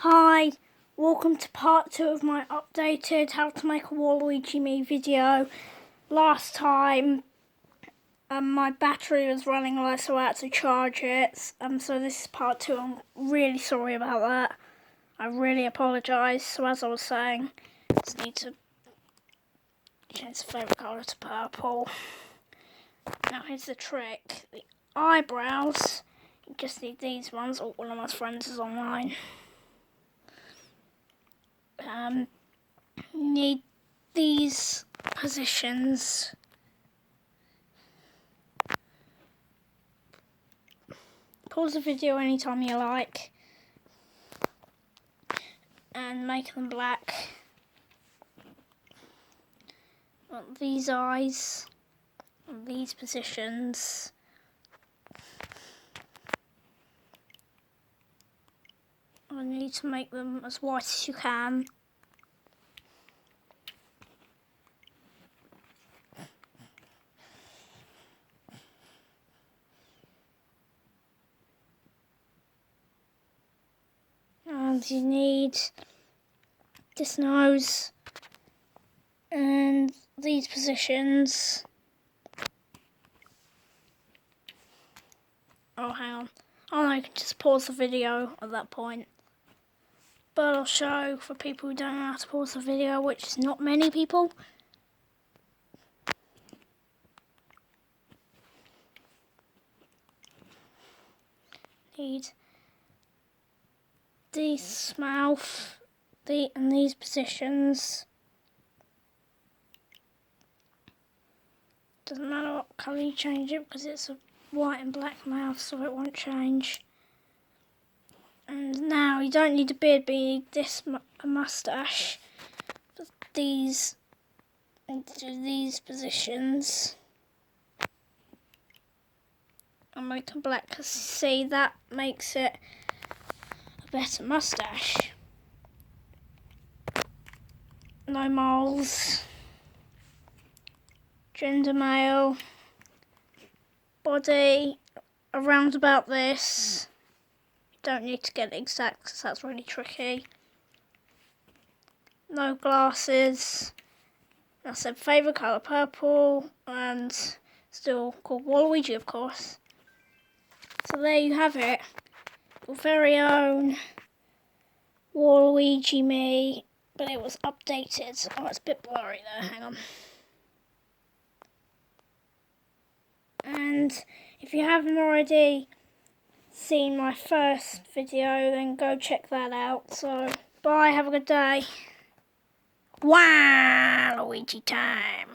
Hi, welcome to part 2 of my updated how to make a Waluigi me video. Last time my battery was running low, so I had to charge it. So this is part 2. I'm really sorry about that. I really apologise. So as I was saying, just need to change the favourite colour to purple. Now here's the trick. The eyebrows, you just need these ones. Oh, one of my friends is online. You need these positions. Pause the video anytime you like and make them black. Want these eyes and these positions. I need to make them as white as you can. And you need this nose and these positions. Oh, hang on. Oh, no, I can just pause the video at that point. But I'll show for people who don't know how to pause the video, which is not many people. Need this mouth, and these positions. Doesn't matter what colour you change it because it's a white and black mouth, so it won't change. And now you don't need a beard, but you need this a moustache. Put these into these positions. And make them black because see that makes it a better moustache. No moles. Gender male. Body around about this. You don't need to get it exact because that's really tricky. No glasses. I said favourite colour purple and still called Waluigi, of course. So there you have it. Your very own Waluigi me, but it was updated. Oh, it's a bit blurry there, hang on. And if you haven't already seen my first video, then go check that out. So, bye, have a good day. Waluigi time.